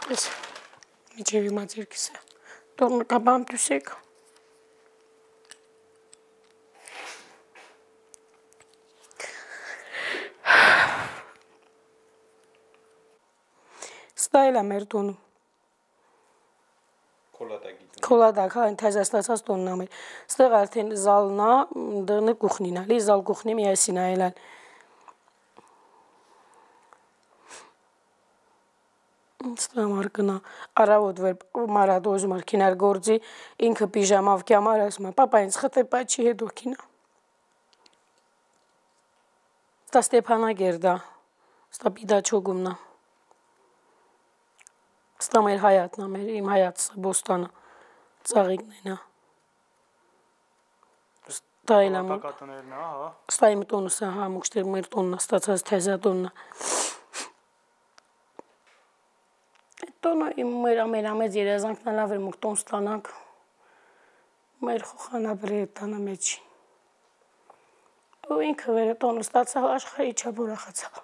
Ես միջև իմաց երկիս է, տորնը կաբամ դուսեք։ Ստայլ է մեր տոնը։ Քոլադակ, հա, ընթազաստացած տոնն ամեր։ Ստեղ արդեն զալնա, դրնը կուխնին, ալի զալ կուխնի միասին այլան։ Ստամ արկնա, արավոտ վեր մարատ ոզում արքինար գործի, ինքը պիժամավ կյամար ասում, պապա ինձ խտե պաչի հետ ոքինա։ Ստա Ստեփանագերդա, ստա պիդա չոգումնա։ Ստա մեր հայատնա, մեր իմ հայացը բոստանը, ծաղիկն ենա։ Ստա էլ ամուր։ Ստա իմ տոնս է, հա, մուկշտեր մեր տոննա, ստացած թեզա տոննա։ Տոնը իմ մեր ամենամեծ երազանքն ալավ էր մուկ տոն ստանանք, մեր խոխանաբրի տանը մեջին։ Ու ինքը վերը տոնը ստացալ աշխարի չապ ուրախացավ։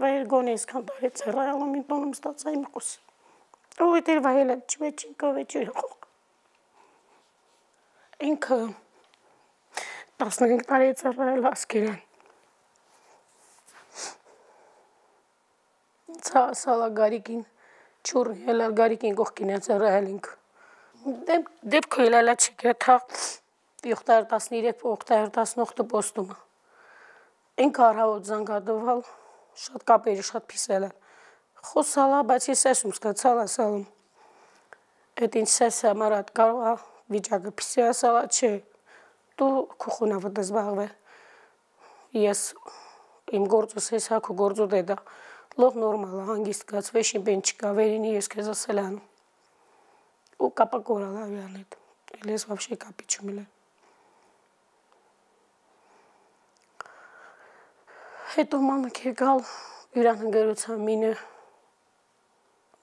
Վայր գոնե իսկան տարի ծերայալում իմ տոնում ստացա իմ խոսի։ Ու էտեր վայել է չվեջին կովեջի խող։ Ինքը 15 տարի ծերայել ասկերան։ Սալա գարիկին չուրն հելալ գարիկին գողքին է ծերայել ինքը։ Դեպքը հելալա չգետա 713 818 պոստումը։ Ինքը արհավոտ զանգադվալ, շատ կապերի շատ պիսել է։ Խոսալա, բայց ես ասում սկացալ ասալում։ Էտ ինձ սեսը մարատ կարողա վիճակը պիսի ասալա չէ, դու քուխունավը դզբաղվե։ Ես իմ գործս հեսա քու գործու դեդա, լող նորմալ հանգիստ կաց վեշին բեն չկա, վերինի ես կեզ ասել անում։ Ու կապա կորալա վյան հետ, էլ ես վավշե կապի չումիլ է։ Հետո մանք եկալ յուրան հնգերության մինը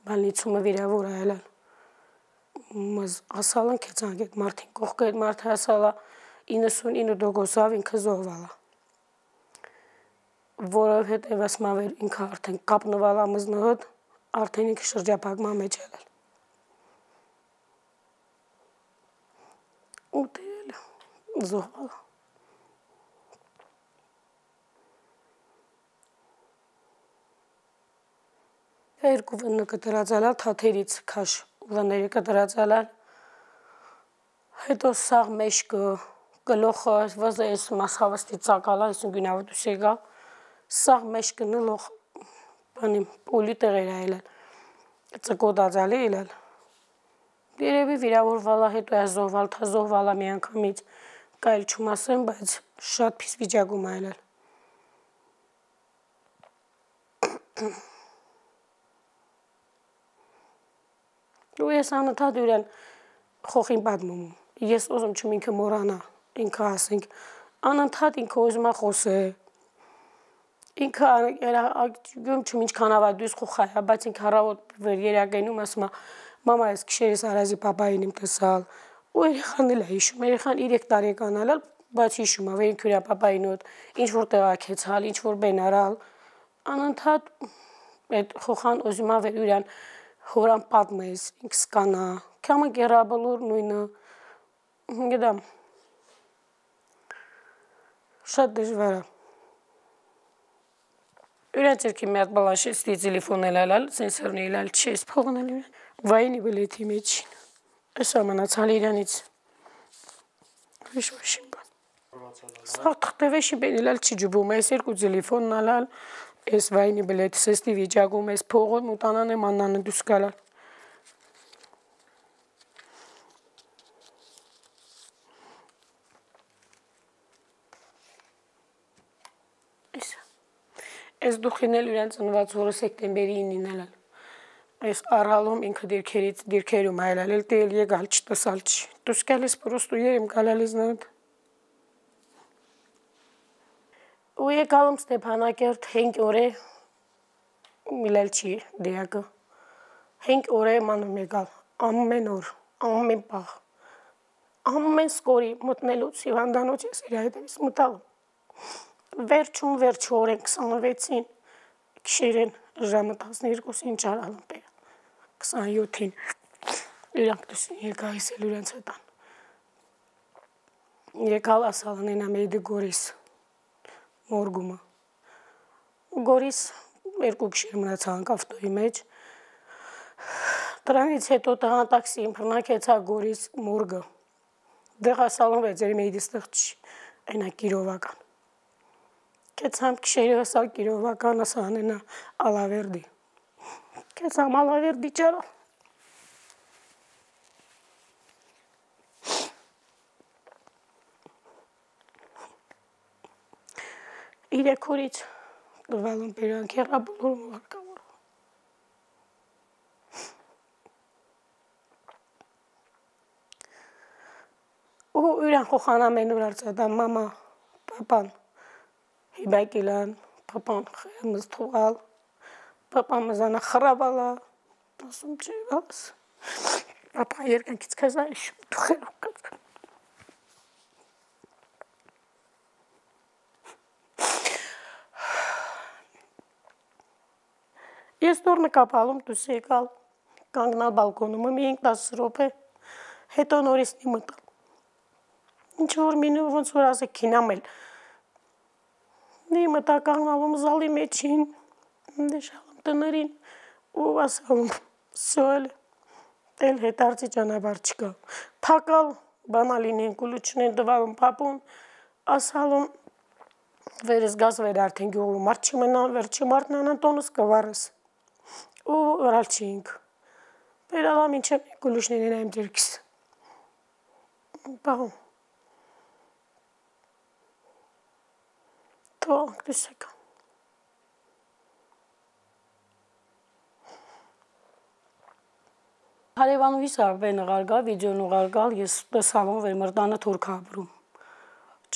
բալնիցումը վիրավոր այլան։ Մզ ասալան կեցանք էտ մարդին կողքը էտ մարդ հասալա 99% ինքը զոհվալա։ Որովհետև ասմավեր ինքը արդեն կապնվալա մզնհոտ, արդեն ինքը շրջապակման մեջ էլ։ Ու դել զոհվալա։ Երկու վնը կտրածալալ, թաթերից քաշ վները կտրածալալ, հետո սաղ մեշկը գլոխը վզը ես մասավստի ծակալա, ես գինավտ ուսեգա, սաղ մեշկը նլող բանիմ պոլի տեղեր այլել, ծկոդածալի իլել, երևի վիրավորվալա հետո զոհվալ, թա զոհվալա մի անգամից, կայլ չում ասեմ, բայց շատ պիս վիճակում այլել։ Ու ես անըթատ ուրան խոխին պատմում, ես ոզում չում ինքը մորանա, ինքը ասենք, անըթատ ինքը ոզումա խոսե, ինքը գում չում ինչ կանավատ դույս խոխայա, բայց ինքը հարավոտ վեր երագենում ասմա, մամա ես կշերիս արազի պապային իմ տսալ, ու երեխան էլ է հիշում, երեխան 3 տարեկան ալալ, բայց հիշում ավ ինք յուրա պապային ոտ, ինչ-որ տեղակեցալ, ինչ-որ բեն արալ, անընդհատ այդ խոխան ոզումա վեր ուրան հորան պատմես, ինք սկանա, կամը գերաբլոր նույնը, գդամ, շատ դժվարա։ Ուրան ծերքի մի հատ բալանշեստի տելիֆոն էլ ալալ, սենսորնի իլալ չես փողն էլ ուրան, վայինի բլեթի մեջին, ես ամանացալ իրանից, վիշվաշին բան, սաղ թղտևեշի բեն իլալ չի ջուբում, ես երկու տելիֆոնն ալալ, ես վայինի բլեթի սեստի վիճակում, ես փողոն մուտանան եմ աննանը դուս կալալ։ Ես դուխին էլ ուրան ծնված որը սեկտեմբերի 9-ին ալալ, ես արհալում ինքը դիրքերում այլալ, էլ տել եգալ չտսալ չի, դուս կալ ես պրոստու երեմ կալալ ես նոտ։ Ու եկալում Ստեփանակերտ 5 օր է, միլել չի դեակը, 5 օր է մանում եկալ, ամեն օր, ամեն պաղ, ամեն սկորի մտնելուց հիվանդանոց ես իր հետևից մտալում, վերջում վերջ օրեն 26-ին, կշերեն, ժամը 12-ին ճարալ եմ բերել, 27-ին իրանք դուսին եկա իսել իրենց հետան։ Եկալ ասալ նենա մեյդի Գորիս մորգումը։ Գորիս երկու գիշեր մնացանք ավտոյի մեջ։ Դրանից հետո տղան տաքսիին բռնակեցա Գորիս մորգը։ Դեղ ասալում է ձեր մեյդի ստեղ չի, այնա Կիրովական։ Կեցամ գիշերը ասալ Կիրովական, ասան ենա Ալավերդի։ Կեցամ Ալավերդի ճարա։ Իրեք օրից տվել եմ բերանք եղա բոլորում վարկավոր։ Ու իրան խոխանամ են ուր արծադամ մամա, պապան, հիբակիլան, պապան խեմыз թողալ, պապան մզանա խրավալա, ասում չի վալս, պապան երկնքից կեզ այշում թուխերով կաց։ Ես նոր նկապալում դուս եկալ, կանգնալ բալկոնում, մի 5-10 րոպե, հետո նորիսնի մտալ։ Ինչ որ մինու ոնց որ ասեք քինամ էլ։ Մի մտա կանգնալում զալի մեջին, դեշալում տներին ու ասալում սոել էլ հետարծի ճանապարհ չկա։ Փակալ բանալին են կուլուչնեն դվալում պապուն, ասալում վերս գազ վեր արդեն գյուղում մարդ չմնա, վերջի մարդն անան տոնս կվարս։ Ու օրալ չինք։ Բերալամ ինչ եմ կուլուչնեն են այմ դերքիս։ Բաղում։ Թող դուսեկա։ Հարևանուհիս արբեն ուղարգալ, վիդեոն ուղարգալ, ես տեսալում վեր մրտանը թուրք ապրում։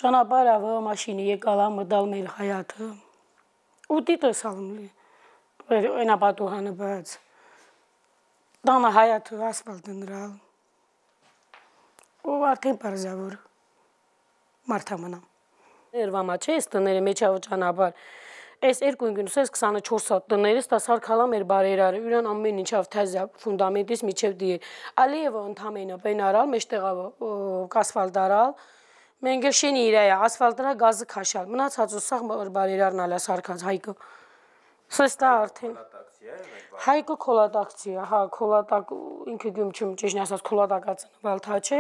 Ճանապարհ ավը մաշինի եկալա մդալ մեր հայաթը։ Ուտի տեսալում լի։ Վեր այնա պատուհանը բաց։ Դանը հայաթը ասֆալտը նրալ։ Ու արդեն պարզավոր մարդամնամ։ Երվամա չէ, ես տները մեջավը ճանապարհ։ Այս երկու ինգնուս ես 24 սատ տներս տասարկալա մեր բարերարը, յուրան ամեն ինչավ թազյա ֆունդամենտից միջև դի։ Ալիևը ընդամենը պենարալ, մեջտեղավը ասֆալտ արալ, մենք էլ շենի իրայա, ասֆալտրա գազը քաշալ, մնացած ու սաղ բարերարն ալա սարկած Հայկը։ Սստա արդեն։ Հայկը քոլատակցիա, հա, քոլատակ ինքը գյումչում ճիշտ ասած քոլատակացն վալթա չէ,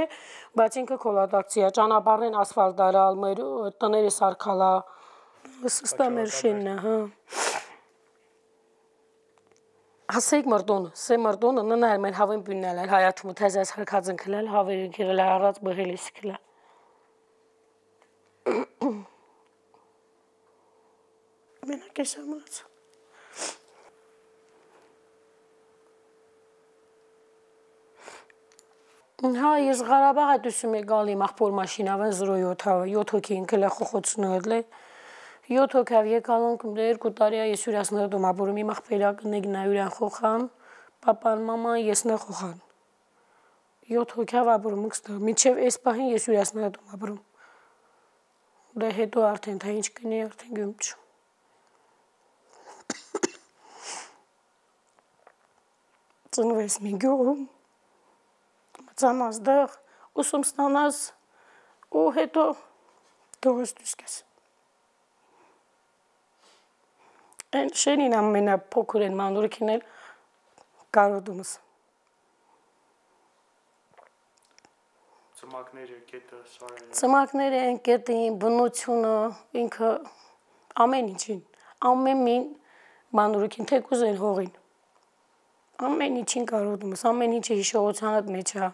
բայց ինքը քոլատակցիա, ճանապարհն ասֆալտ արալ, մեր տները սարկալա, սստա մեր շենն է, հա։ Հասեիք մրտոնը, սե մրտոնը ննայր մեր հավեն բյուննել էլ, հայաթումը թեզես հրկածն կլել, հավերին կիրել առած բղելիս կլել։ Մենակ ես ամրած։ Հա, ես Ղարաբաղ դուսում է գալի մախպոր մաշինավեն 07-ը, 7 հոգի ինքել է խոխոցնոյել է, 7 հոգավ եկալոնք 2 տարիա ես յուրասնհդում ապորում իմ աղպերակ նեգնա յուրան խոխան, պապան մաման ես նե խոխան, 7 հոգավ ապորում ըքստը, մինչև այս պահին ես յուրասնհդում ապորում, դե հետո արդեն թա ինչ կնի արդեն գյում չում։ Ծնվես մի գյուղում, մծանաս դեղ, ուսում ստանաս ու հետո դողս դուսկես։ Են շենին ամենա փոքր են մանուրքին էլ կարոտումս։ Ծմակները, կետը, սարերը։ Ծմակները են, կետին, բնությունը, ինքը ամեն ինչին, ամեն մին մանուրքին, թեկուզ են հողին։ Ամեն ինչին կարոտումս, ամեն ինչը հիշողությանդ մեջ է։